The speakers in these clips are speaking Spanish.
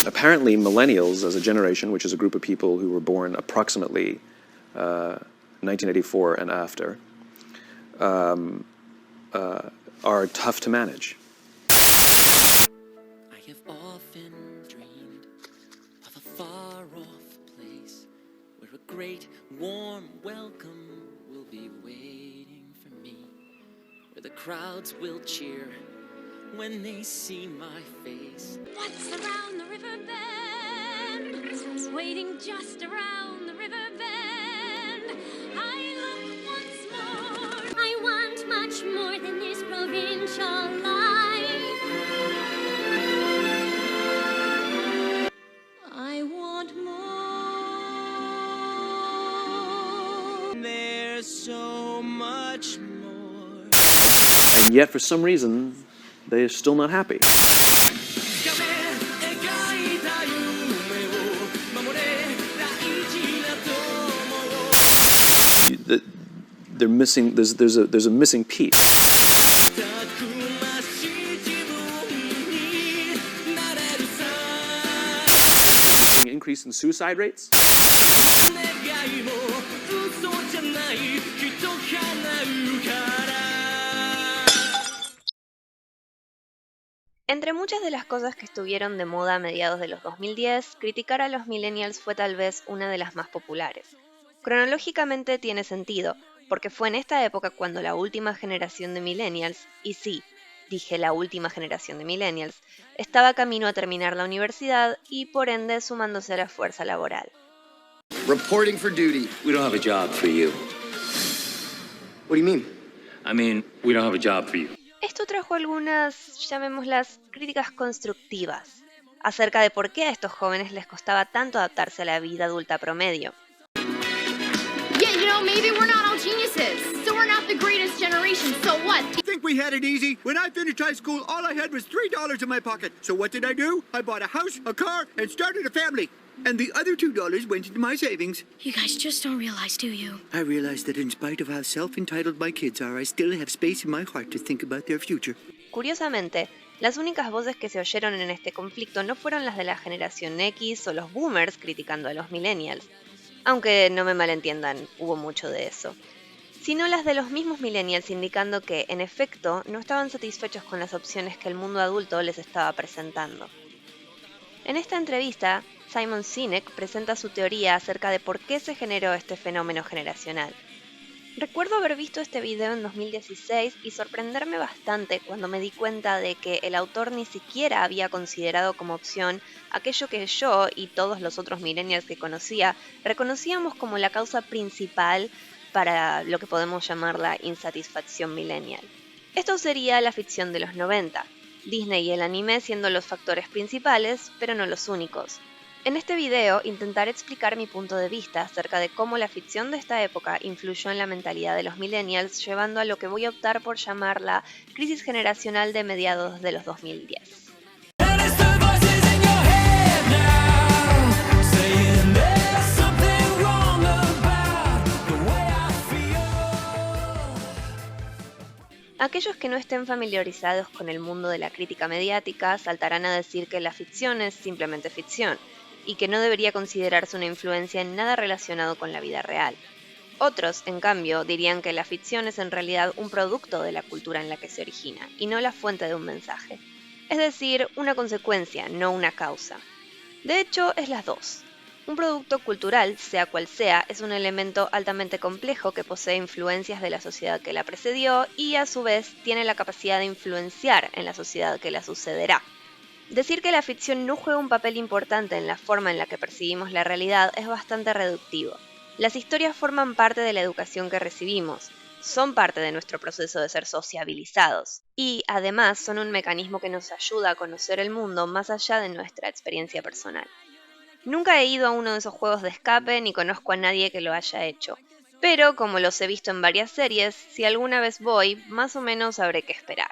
Apparently, millennials as a generation, which is a group of people who were born approximately 1984 and after, are tough to manage. I have often dreamed of a far-off place where a great warm welcome will be waiting for me, where the crowds will cheer when they see my face. What's around the river bend? Waiting just around the river bend. I look once more. I want much more than this provincial life. I want more. There's so much more. And yet, for some reason, they're still not happy. They're missing. There's a missing piece. Increase in suicide rates. Entre muchas de las cosas que estuvieron de moda a mediados de los 2010, criticar a los millennials fue tal vez una de las más populares. Cronológicamente tiene sentido, porque fue en esta época cuando la última generación de millennials, y sí, dije la última generación de millennials, estaba camino a terminar la universidad y por ende sumándose a la fuerza laboral. Reporting for duty. We don't have a job for you. What do you mean? I mean, we don't have a job for you. Esto trajo algunas, llamémoslas, críticas constructivas, acerca de por qué a estos jóvenes les costaba tanto adaptarse a la vida adulta promedio. Maybe we're not all geniuses, so we're not the greatest generation, so what? You think we had it easy? When I finished high school, all I had was $3 in my pocket. So what did I do? I bought a house, a car, and started a family. And the other $2 went into my savings. You guys just don't realize, do you? I realized that in spite of how self-entitled my kids are, I still have space in my heart to think about their future. Curiosamente, las únicas voces que se oyeron en este conflicto no fueron las de la generación X o los boomers criticando a los millennials, aunque no me malentiendan, hubo mucho de eso, sino las de los mismos millennials indicando que, en efecto, no estaban satisfechos con las opciones que el mundo adulto les estaba presentando. En esta entrevista, Simon Sinek presenta su teoría acerca de por qué se generó este fenómeno generacional. Recuerdo haber visto este video en 2016 y sorprenderme bastante cuando me di cuenta de que el autor ni siquiera había considerado como opción aquello que yo y todos los otros millennials que conocía reconocíamos como la causa principal para lo que podemos llamar la insatisfacción millennial. Esto sería la ficción de los 90, Disney y el anime siendo los factores principales, pero no los únicos. En este video intentaré explicar mi punto de vista acerca de cómo la ficción de esta época influyó en la mentalidad de los millennials, llevando a lo que voy a optar por llamar la crisis generacional de mediados de los 2010. Aquellos que no estén familiarizados con el mundo de la crítica mediática saltarán a decir que la ficción es simplemente ficción, y que no debería considerarse una influencia en nada relacionado con la vida real. Otros, en cambio, dirían que la ficción es en realidad un producto de la cultura en la que se origina, y no la fuente de un mensaje. Es decir, una consecuencia, no una causa. De hecho, es las dos. Un producto cultural, sea cual sea, es un elemento altamente complejo que posee influencias de la sociedad que la precedió y, a su vez, tiene la capacidad de influenciar en la sociedad que la sucederá. Decir que la ficción no juega un papel importante en la forma en la que percibimos la realidad es bastante reductivo. Las historias forman parte de la educación que recibimos, son parte de nuestro proceso de ser sociabilizados y, además, son un mecanismo que nos ayuda a conocer el mundo más allá de nuestra experiencia personal. Nunca he ido a uno de esos juegos de escape ni conozco a nadie que lo haya hecho, pero como los he visto en varias series, si alguna vez voy, más o menos sabré qué esperar.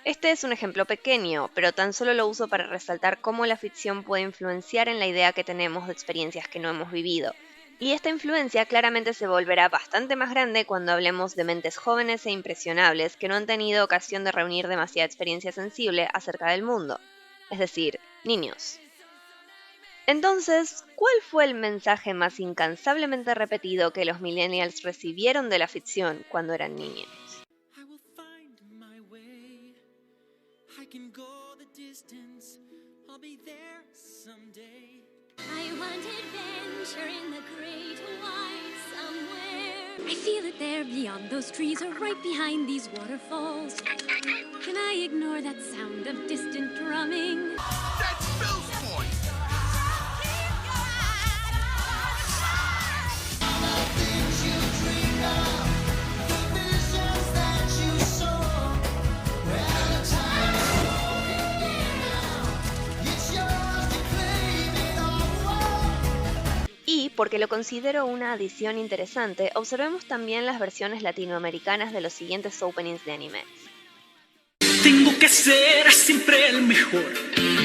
Este es un ejemplo pequeño, pero tan solo lo uso para resaltar cómo la ficción puede influenciar en la idea que tenemos de experiencias que no hemos vivido. Y esta influencia claramente se volverá bastante más grande cuando hablemos de mentes jóvenes e impresionables que no han tenido ocasión de reunir demasiada experiencia sensible acerca del mundo. Es decir, niños. Entonces, ¿cuál fue el mensaje más incansablemente repetido que los millennials recibieron de la ficción cuando eran niños? I will find my way. I can go the distance. I'll be there someday. I want adventure in the great wide somewhere. I feel it there beyond those trees or right behind these waterfalls. Can I ignore that sound of distant drumming? That's Phil's voice. Y, porque lo considero una adición interesante, observemos también las versiones latinoamericanas de los siguientes openings de anime. Tengo que ser siempre el mejor,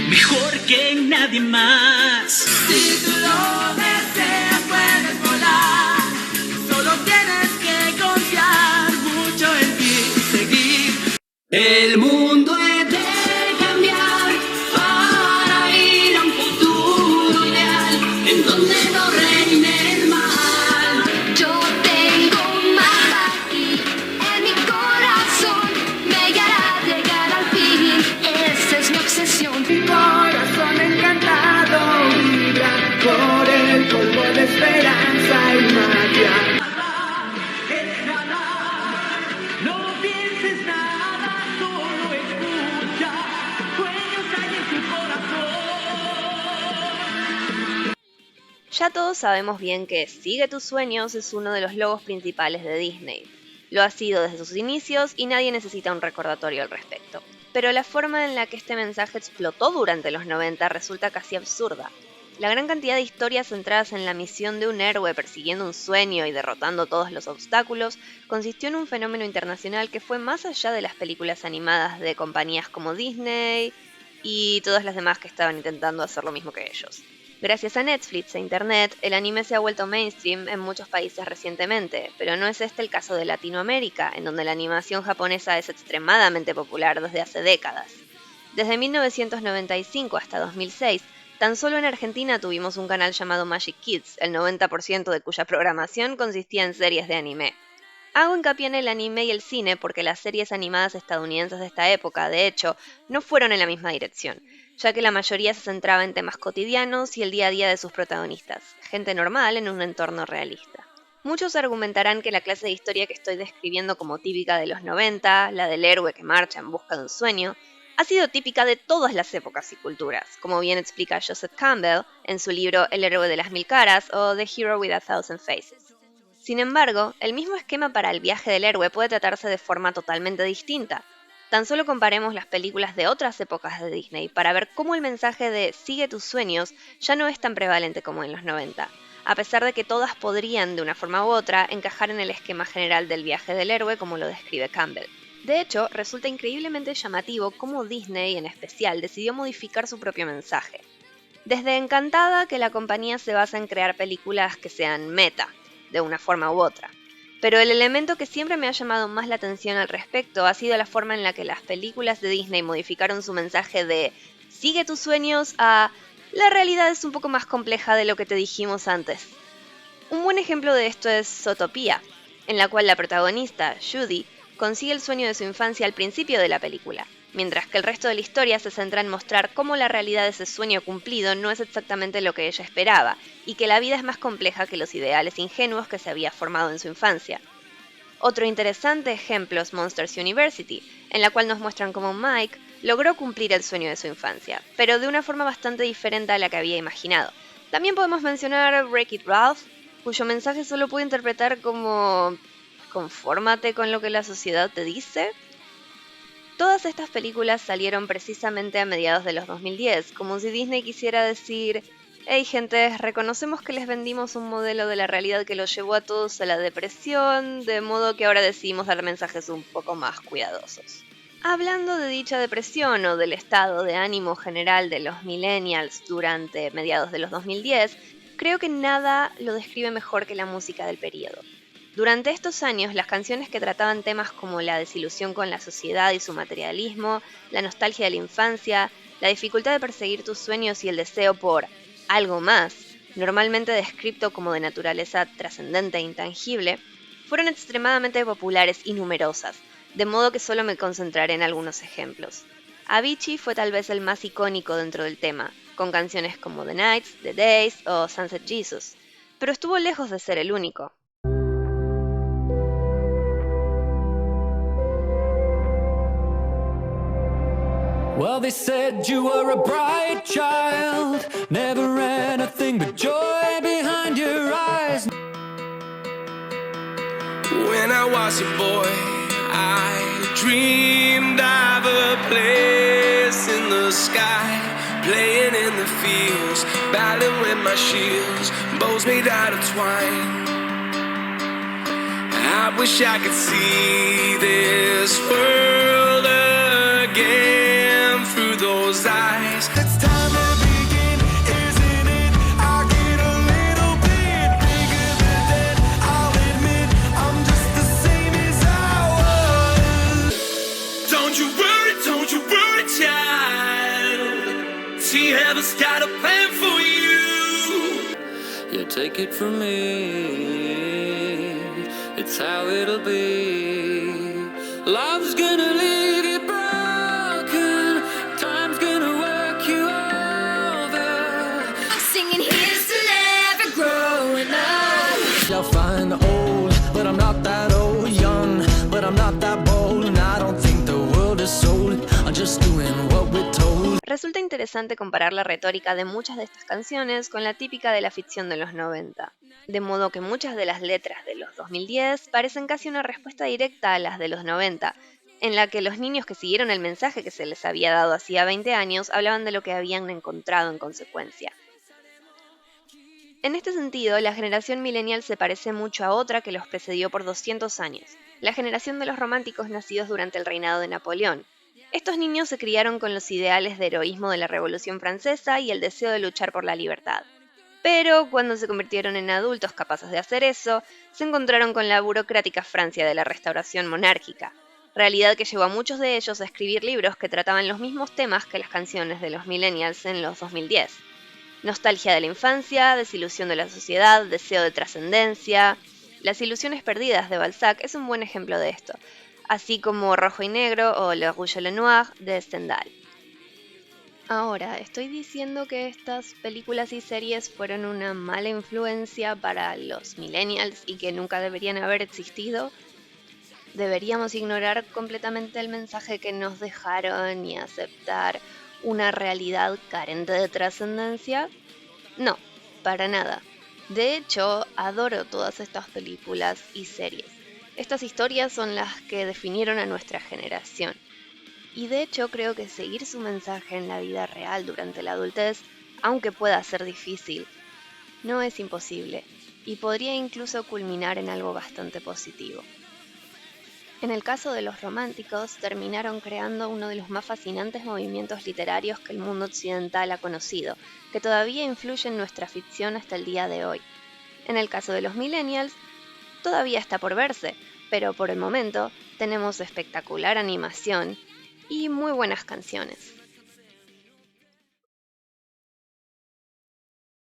mejor que nadie más. Si tú lo deseas puedes volar, solo tienes que confiar mucho en ti, seguir. El mundo es De cambiar para ir a un futuro ideal en donde no reine el mal. Yo tengo un mapa aquí en mi corazón. Me guiará a llegar al fin. Esa es mi obsesión. Mi corazón encantado vibra por el polvo de esperanza y magia. es ganar. No pienses nada, solo escucha. Sueños hay en tu corazón. Ya todos sabemos bien que Sigue tus sueños es uno de los logos principales de Disney. Lo ha sido desde sus inicios y nadie necesita un recordatorio al respecto. Pero la forma en la que este mensaje explotó durante los 90 resulta casi absurda. La gran cantidad de historias centradas en la misión de un héroe persiguiendo un sueño y derrotando todos los obstáculos consistió en un fenómeno internacional que fue más allá de las películas animadas de compañías como Disney y todas las demás que estaban intentando hacer lo mismo que ellos. Gracias a Netflix e Internet, el anime se ha vuelto mainstream en muchos países recientemente, pero no es este el caso de Latinoamérica, en donde la animación japonesa es extremadamente popular desde hace décadas. Desde 1995 hasta 2006, tan solo en Argentina tuvimos un canal llamado Magic Kids, el 90% de cuya programación consistía en series de anime. Hago hincapié en el anime y el cine porque las series animadas estadounidenses de esta época, de hecho, no fueron en la misma dirección, ya que la mayoría se centraba en temas cotidianos y el día a día de sus protagonistas, gente normal en un entorno realista. Muchos argumentarán que la clase de historia que estoy describiendo como típica de los 90, la del héroe que marcha en busca de un sueño, ha sido típica de todas las épocas y culturas, como bien explica Joseph Campbell en su libro El héroe de las mil caras o The Hero with a Thousand Faces. Sin embargo, el mismo esquema para el viaje del héroe puede tratarse de forma totalmente distinta. Tan solo comparemos las películas de otras épocas de Disney para ver cómo el mensaje de Sigue tus sueños ya no es tan prevalente como en los 90, a pesar de que todas podrían, de una forma u otra, encajar en el esquema general del viaje del héroe como lo describe Campbell. De hecho, resulta increíblemente llamativo cómo Disney, en especial, decidió modificar su propio mensaje. Desde Encantada, que la compañía se basa en crear películas que sean meta, de una forma u otra. Pero el elemento que siempre me ha llamado más la atención al respecto ha sido la forma en la que las películas de Disney modificaron su mensaje de Sigue tus sueños a la realidad es un poco más compleja de lo que te dijimos antes. Un buen ejemplo de esto es Zootopia, en la cual la protagonista, Judy, consigue el sueño de su infancia al principio de la película, mientras que el resto de la historia se centra en mostrar cómo la realidad de ese sueño cumplido no es exactamente lo que ella esperaba, y que la vida es más compleja que los ideales ingenuos que se había formado en su infancia. Otro interesante ejemplo es Monsters University, en la cual nos muestran cómo Mike logró cumplir el sueño de su infancia, pero de una forma bastante diferente a la que había imaginado. También podemos mencionar Wreck-It Ralph, cuyo mensaje solo puede interpretar como confórmate con lo que la sociedad te dice. Todas estas películas salieron precisamente a mediados de los 2010, como si Disney quisiera decir: hey gente, reconocemos que les vendimos un modelo de la realidad que los llevó a todos a la depresión, de modo que ahora decidimos dar mensajes un poco más cuidadosos. Hablando de dicha depresión o del estado de ánimo general de los millennials durante mediados de los 2010, creo que nada lo describe mejor que la música del periodo. Durante estos años, las canciones que trataban temas como la desilusión con la sociedad y su materialismo, la nostalgia de la infancia, la dificultad de perseguir tus sueños y el deseo por algo más, normalmente descrito como de naturaleza trascendente e intangible, fueron extremadamente populares y numerosas, de modo que solo me concentraré en algunos ejemplos. Avicii fue tal vez el más icónico dentro del tema, con canciones como The Nights, The Days o Sunset Jesus, pero estuvo lejos de ser el único. Well, they said you were a bright child, never anything but joy behind your eyes. When I was a boy, I dreamed of a place in the sky, playing in the fields, battling with my shields, bows made out of twine. I wish I could see this world again through those eyes. It's time to begin, isn't it? I get a little bit bigger than that. I'll admit I'm just the same as I was. Don't you worry, child. See, heaven's got a plan for you. Yeah, take it from me, it's how it'll be. Love's gonna leave you broken, time's gonna work you over. Singing here's to never growing up. I'll find old, but I'm not that old. Young, but I'm not that bold. And I don't think the world is sold. I'm just doing what we're told. Resulta interesante comparar la retórica de muchas de estas canciones con la típica de la ficción de los 90, de modo que muchas de las letras de los 2010 parecen casi una respuesta directa a las de los 90, en la que los niños que siguieron el mensaje que se les había dado hacía 20 años hablaban de lo que habían encontrado en consecuencia. En este sentido, la generación millennial se parece mucho a otra que los precedió por 200 años, la generación de los románticos nacidos durante el reinado de Napoleón. Estos niños se criaron con los ideales de heroísmo de la Revolución Francesa y el deseo de luchar por la libertad. Pero cuando se convirtieron en adultos capaces de hacer eso, se encontraron con la burocrática Francia de la Restauración monárquica, realidad que llevó a muchos de ellos a escribir libros que trataban los mismos temas que las canciones de los millennials en los 2010. Nostalgia de la infancia, desilusión de la sociedad, deseo de trascendencia. Las ilusiones perdidas de Balzac es un buen ejemplo de esto, así como Rojo y Negro o Le Rouge et le Noir de Stendhal. Ahora, ¿estoy diciendo que estas películas y series fueron una mala influencia para los millennials y que nunca deberían haber existido? ¿Deberíamos ignorar completamente el mensaje que nos dejaron y aceptar una realidad carente de trascendencia? No, para nada. De hecho, adoro todas estas películas y series. Estas historias son las que definieron a nuestra generación. Y de hecho creo que seguir su mensaje en la vida real durante la adultez, aunque pueda ser difícil, no es imposible y podría incluso culminar en algo bastante positivo. En el caso de los románticos, terminaron creando uno de los más fascinantes movimientos literarios que el mundo occidental ha conocido, que todavía influye en nuestra ficción hasta el día de hoy. En el caso de los millennials, todavía está por verse, pero por el momento tenemos espectacular animación y muy buenas canciones.